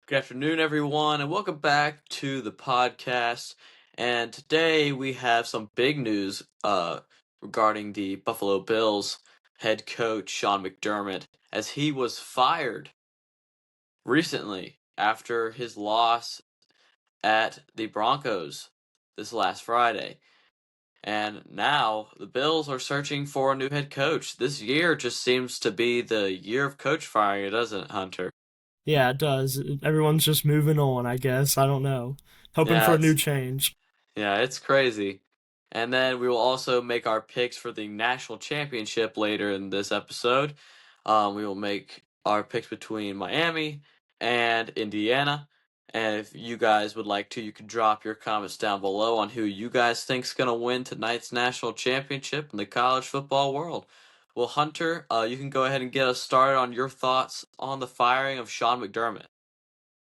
Good afternoon, everyone, and welcome back to the podcast. And today we have some big news regarding the Buffalo Bills head coach Sean McDermott, as he was fired recently after his loss at the Broncos this last Friday. And now the Bills are searching for a new head coach. This year just seems to be the year of coach firing, doesn't it, Hunter? Yeah, it does. Everyone's just moving on, I guess. I don't know. Hoping Yeah, for a new it's change. Yeah, it's crazy. And then we will also make our picks for the national championship later in this episode. We will make our picks between Miami and Indiana. And if you guys would like to, you can drop your comments down below on who you guys think's gonna win tonight's national championship in the college football world. Well, Hunter, you can go ahead and get us started on your thoughts on the firing of Sean McDermott.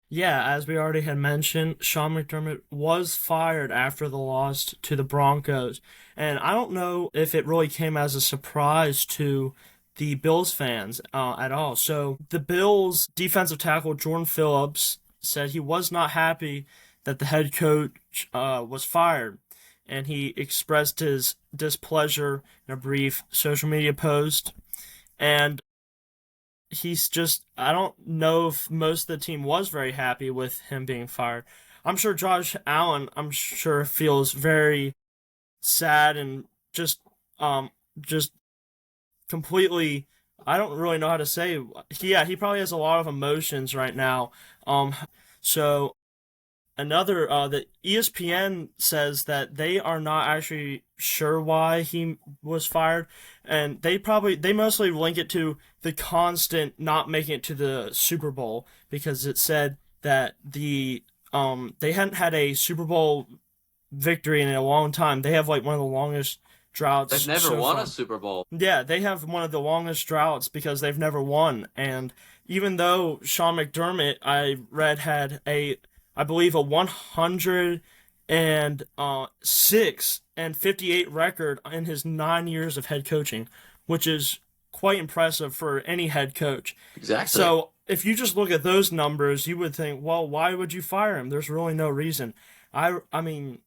Yeah, as we already had mentioned, Sean McDermott was fired after the loss to the Broncos. And I don't know if it really came as a surprise to the Bills fans at all. So the Bills defensive tackle Jordan Phillips said he was not happy that the head coach was fired. And he expressed his displeasure in a brief social media post. And I don't know if most of the team was very happy with him being fired. I'm sure Josh Allen, I'm sure feels very sad and just completely, I don't really know how to say. He probably has a lot of emotions right now. Um so another the ESPN says that they are not actually sure why he was fired, and they mostly link it to the constant not making it to the Super Bowl, because it said that they hadn't had a Super Bowl victory in a long time. They have like one of the longest They've droughts never so won a far. Super Bowl. Yeah, they have one of the longest droughts because they've never won. And even though Sean McDermott, I read, had I believe, a 106-58 record in his 9 years of head coaching, which is quite impressive for any head coach. Exactly. So if you just look at those numbers, you would think, well, why would you fire him? There's really no reason. I mean,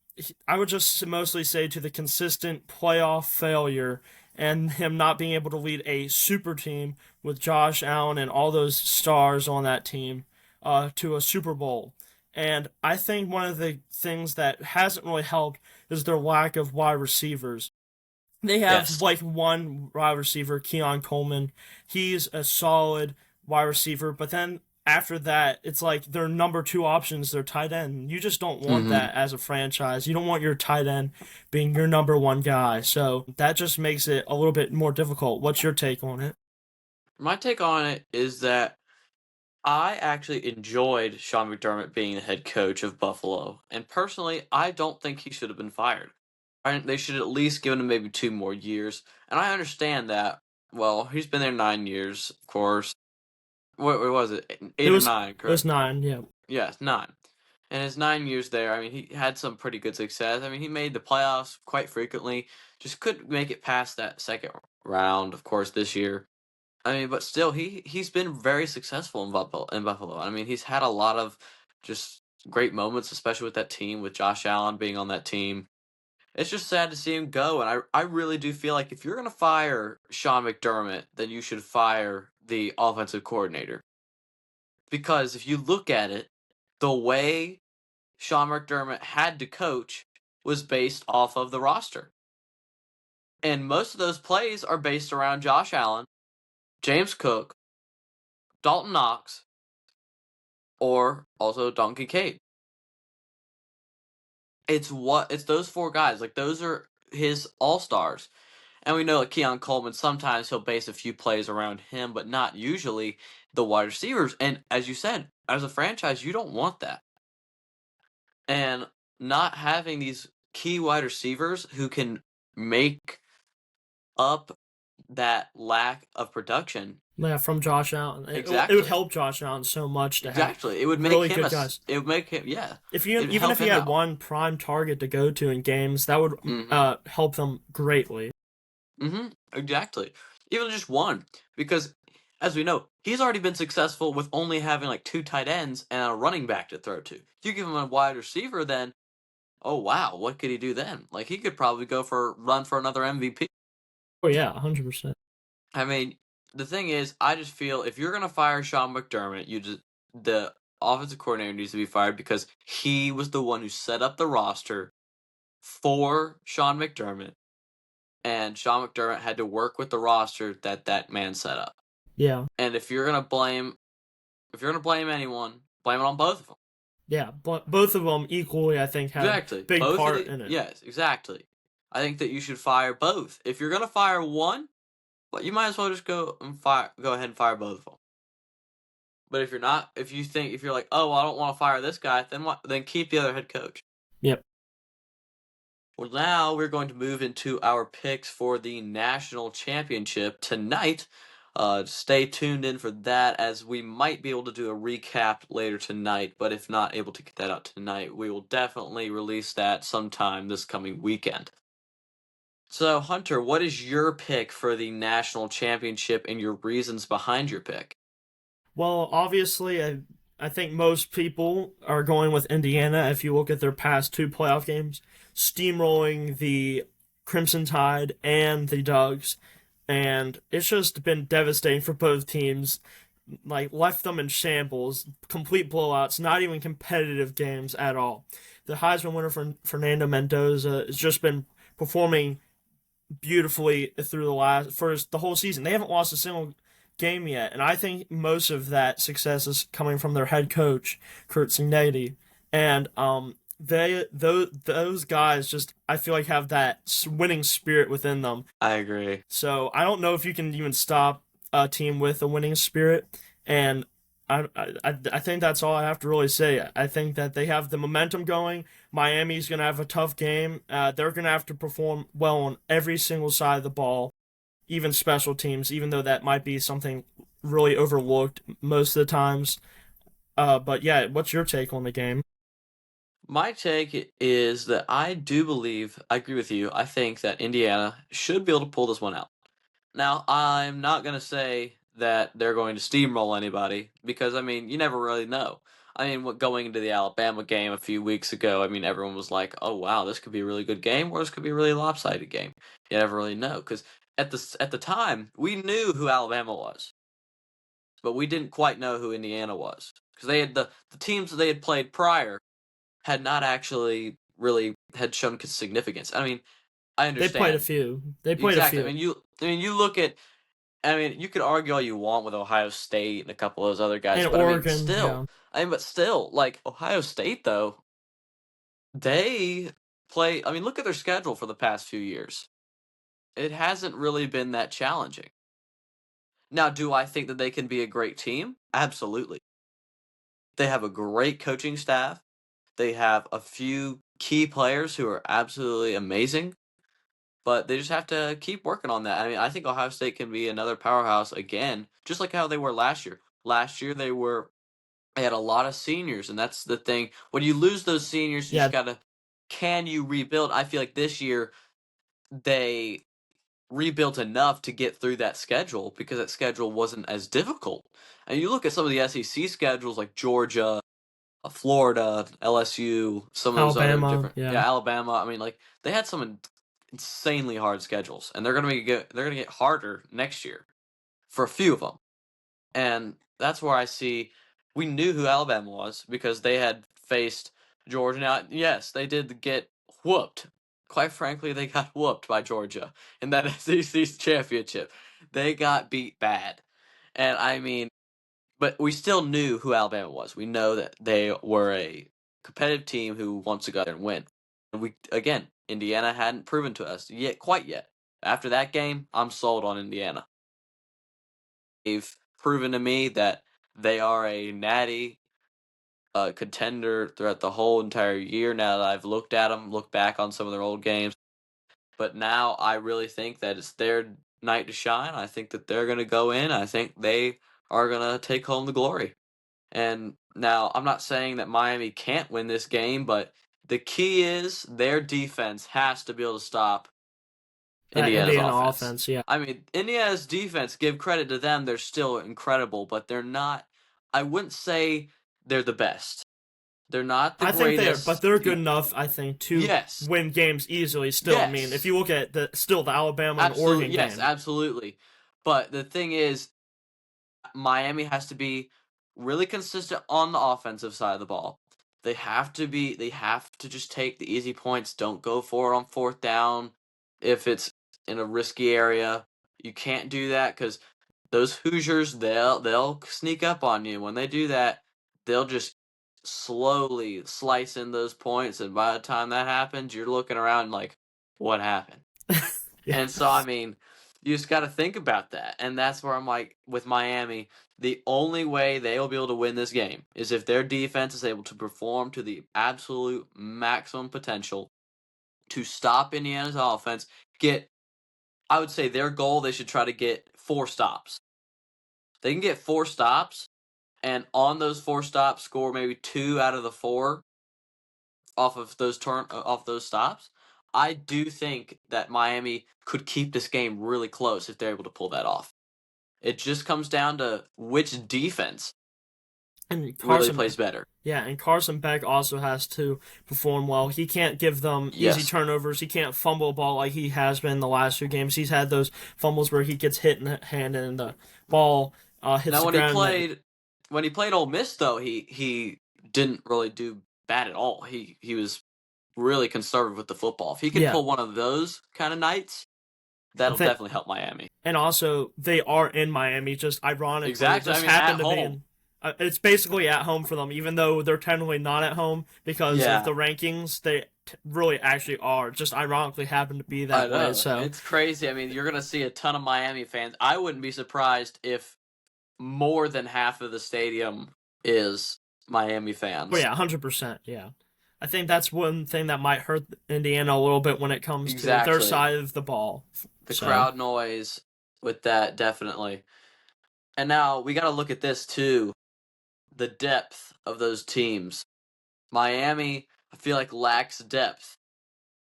I would just mostly say to the consistent playoff failure and him not being able to lead a super team with Josh Allen and all those stars on that team to a Super Bowl. And I think one of the things that hasn't really helped is their lack of wide receivers. They have Yes. like one wide receiver, Keon Coleman. He's a solid wide receiver, but then after that, it's like their number two options, their tight end. You just don't want hmm that as a franchise. You don't want your tight end being your number one guy. So that just makes it a little bit more difficult. What's your take on it? My take on it is that I actually enjoyed Sean McDermott being the head coach of Buffalo, and personally, I don't think he should have been fired. They should at least given him maybe 2 more years, and I understand that. Well, he's been there 9 years, of course. What was it? It Eight or was nine, it was correct? nine, yeah. Yes, nine. And his 9 years there, I mean, he had some pretty good success. I mean, he made the playoffs quite frequently, just couldn't make it past that second round, of course, this year. I mean, but still, he's been very successful in Buffalo. I mean, he's had a lot of just great moments, especially with that team, with Josh Allen being on that team. It's just sad to see him go, and I really do feel like if you're gonna fire Sean McDermott, then you should fire the offensive coordinator. Because if you look at it, the way Sean McDermott had to coach was based off of the roster. And most of those plays are based around Josh Allen, James Cook, Dalton Knox, or also Donkey Kate. It's those four guys. Like those are his all stars. And we know like Keon Coleman, sometimes he'll base a few plays around him, but not usually the wide receivers. And as you said, as a franchise, you don't want that. And not having these key wide receivers who can make up that lack of production. Yeah, from Josh Allen. It would Exactly. help Josh Allen so much to have Exactly. It would make really him good guys. it would make him, yeah. If you It would even help if he him had out. one prime target to go to in games, that would Mhm. help them greatly. Mhm. Exactly. Even just one, because as we know, he's already been successful with only having like two tight ends and a running back to throw to. You give him a wide receiver, then oh wow, what could he do then? Like he could probably go for run for another MVP. Oh yeah, 100%. I mean, the thing is, I just feel if you're gonna fire Sean McDermott, the offensive coordinator needs to be fired because he was the one who set up the roster for Sean McDermott, and Sean McDermott had to work with the roster that that man set up. Yeah, And if you're gonna blame anyone, blame it on both of them. yeah. But both of them equally, I think, had Exactly, big both of part the in it. yes, exactly. I think that you should fire both. If you're gonna fire one, but you might as well just go ahead and fire both of them. But if you're not, if you're like, oh, well, I don't want to fire this guy, then what? Then keep the other head coach. Yep. Well, now we're going to move into our picks for the national championship tonight. Stay tuned in for that, as we might be able to do a recap later tonight. But if not able to get that out tonight, we will definitely release that sometime this coming weekend. So, Hunter, what is your pick for the national championship and your reasons behind your pick? Well, obviously, I think most people are going with Indiana. If you look at their past two playoff games, steamrolling the Crimson Tide and the Ducks, and it's just been devastating for both teams. Like left them in shambles, complete blowouts, not even competitive games at all. The Heisman winner for Fernando Mendoza has just been performing beautifully through the whole season. They haven't lost a single game yet, and I think most of that success is coming from their head coach Kurt Cignetti, and those guys just I feel like have that winning spirit within them. I agree. So I don't know if you can even stop a team with a winning spirit, and I think that's all I have to really say. I think that they have the momentum going. Miami's going to have a tough game. They're going to have to perform well on every single side of the ball, even special teams, even though that might be something really overlooked most of the times. But yeah, what's your take on the game? My take is that I do believe, I agree with you. I think that Indiana should be able to pull this one out. Now, I'm not going to say that they're going to steamroll anybody because, I mean, you never really know. I mean, going into the Alabama game a few weeks ago, I mean, everyone was like, oh, wow, this could be a really good game or this could be a really lopsided game. You never really know because at the time, we knew who Alabama was, but we didn't quite know who Indiana was because they had the teams that they had played prior had not actually really had shown significance. I mean, I They played a understand few. They played a exactly. few. I mean, you look at. I mean, you could argue all you want with Ohio State and a couple of those other guys, And but Oregon, yeah. but still, like Ohio State though, they play. I mean, look at their schedule for the past few years. It hasn't really been that challenging. Now, do I think that they can be a great team? Absolutely. They have a great coaching staff. They have a few key players who are absolutely amazing, but they just have to keep working on that. I mean, I think Ohio State can be another powerhouse again, just like how they were last year. Last year they had a lot of seniors, and that's the thing. When you lose those seniors, you just Yeah, gotta can you rebuild? I feel like this year they rebuilt enough to get through that schedule because that schedule wasn't as difficult. And you look at some of the SEC schedules like Georgia, Florida, LSU, some of those other Alabama, different, yeah. yeah, Alabama. I mean, like they had some insanely hard schedules, and they're gonna get harder next year for a few of them. And that's where I see we knew who Alabama was because they had faced Georgia. Now, yes, they did get whooped. Quite frankly, they got whooped by Georgia in that SEC championship. They got beat bad, and I mean but we still knew who Alabama was. We know that they were a competitive team who wants to go out there and win. And we again, Indiana hadn't proven to us yet, quite yet. After that game, I'm sold on Indiana. They've proven to me that they are a natty contender throughout the whole entire year. Now that I've looked at them, looked back on some of their old games, but now I really think that it's their night to shine. I think that they're going to go in. I think they are going to take home the glory. And now I'm not saying that Miami can't win this game, but the key is their defense has to be able to stop That Indiana's Indiana offense. offense. Yeah, I mean, Indiana's defense, give credit to them, they're still incredible, but they're not, I wouldn't say they're the best. They're not the I think they are, but greatest. they're good enough. I think to Yes. win games easily. Still, I mean, if Yes. you look at the Alabama and Absolutely. Oregon Yes, game. absolutely. But the thing is, Miami has to be really consistent on the offensive side of the ball. They have to just take the easy points. Don't go for it on fourth down if it's in a risky area. You can't do that because those Hoosiers, they'll sneak up on you. When they do that, they'll just slowly slice in those points, and by the time that happens, you're looking around like, what happened? Yeah, And so, I mean, you just got to think about that. And that's where I'm like, with Miami, the only way they will be able to win this game is if their defense is able to perform to the absolute maximum potential to stop Indiana's offense. I would say their goal, they should try to get 4 stops. They can get 4 stops, and on those 4 stops, score maybe 2 out of the 4 off those stops. I do think that Miami could keep this game really close if they're able to pull that off. It just comes down to which defense and really Carson. plays better. Yeah, and Carson Beck also has to perform well. He can't give them easy Yes. turnovers. He can't fumble a ball like he has been the last 2 games. He's had those fumbles where he gets hit in the hand and the ball hits Now the ground. when he played Ole Miss though, he didn't really do bad at all. He was really conservative with the football. If he could Yeah, pull one of those kind of nights, I that'll think, definitely help Miami. and also they are in Miami. Just ironically, it Exactly. I just mean, at happened to be home. in. It's basically at home for them, even though they're technically not at home because of Yeah, the rankings. They really actually are. Just ironically happen to be I that way. know. So It's crazy. I mean, you're gonna see a ton of Miami fans. I wouldn't be surprised if more than half of the stadium is Miami but fans. yeah, 100%. Yeah. I think that's one thing that might hurt Indiana a little bit when it comes to their Exactly. side of the ball. The So, crowd noise with that, definitely. And now we got to look at this too, the depth of those teams. Miami, I feel like lacks depth,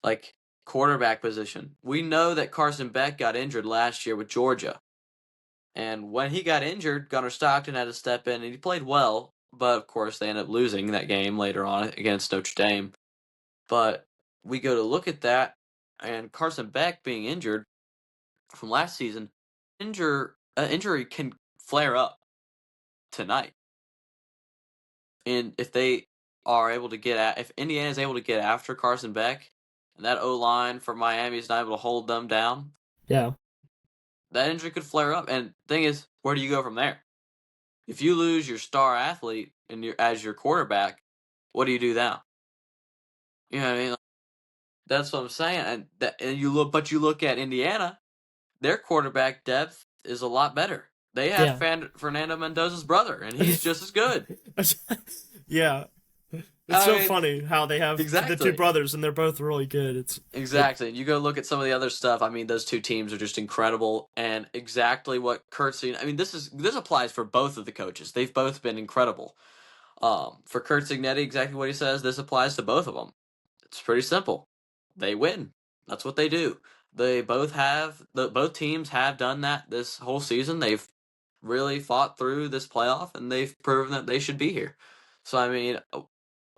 like quarterback position. We know that Carson Beck got injured last year with Georgia. And when he got injured, Gunnar Stockton had to step in and he played well, but of course they ended up losing that game later on against Notre Dame. But we go to look at that, and Carson Beck being injured from last season, injury can flare up tonight. And if they are able to if Indiana is able to get after Carson Beck, and that O line for Miami is not able to hold them down, yeah. that injury could flare up. And the thing is, where do you go from there? If you lose your star athlete and as your quarterback, what do you do now? You know what I mean? That's what I'm saying. But you look at Indiana, their quarterback depth is a lot better. They had Yeah. Fernando Mendoza's brother, and he's just as good. Yeah. It's I so mean, funny how they have the two exactly. brothers and they're both really good. Exactly. You go look at some of the other stuff. I mean, those two teams are just incredible, and exactly what Kurt's seen. I mean, this applies for both of the coaches. They've both been incredible. For Kurt Signetti, exactly what he says. This applies to both of them. It's pretty simple. They win. That's what they do. Both teams have done that this whole season. They've really fought through this playoff, and they've proven that they should be here. So I mean,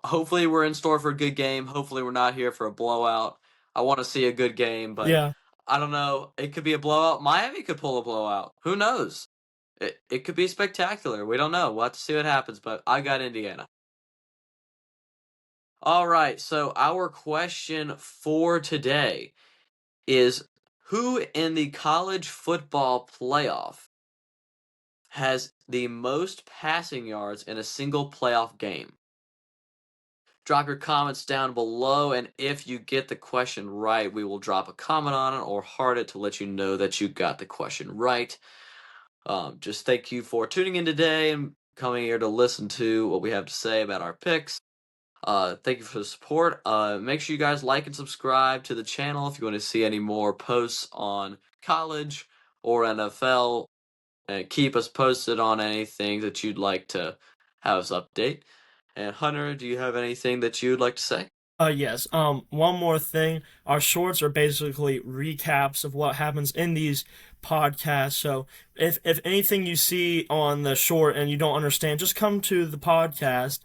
hopefully we're in store for a good game. Hopefully we're not here for a blowout. I want to see a good game, but Yeah. I don't know. It could be a blowout. Miami could pull a blowout. Who knows? It could be spectacular. We don't know. We'll have to see what happens, but I got Indiana. All right, so our question for today is who in the college football playoff has the most passing yards in a single playoff game? Drop your comments down below, and if you get the question right, we will drop a comment on it or heart it to let you know that you got the question right. Just thank you for tuning in today and coming here to listen to what we have to say about our picks. Thank you for the support. Make sure you guys like and subscribe to the channel if you want to see any more posts on college or NFL. And keep us posted on anything that you'd like to have us update. And Hunter, do you have anything that you'd like to say? Yes. One more thing. Our shorts are basically recaps of what happens in these podcasts. So if anything you see on the short and you don't understand, just come to the podcast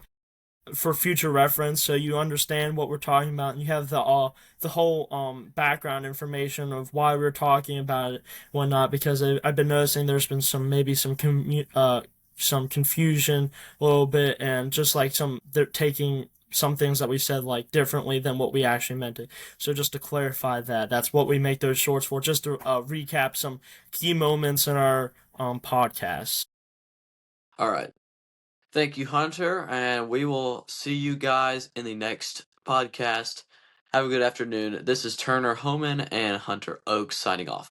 for future reference, so you understand what we're talking about and you have the whole background information of why we're talking about it, whatnot. Because I've been noticing there's been some confusion a little bit, and just like they're taking some things that we said like differently than what we actually meant it. So just to clarify that, that's what we make those shorts for, just to recap some key moments in our podcast. All right. Thank you, Hunter, and we will see you guys in the next podcast. Have a good afternoon. This is Turner Homan and Hunter Oaks signing off.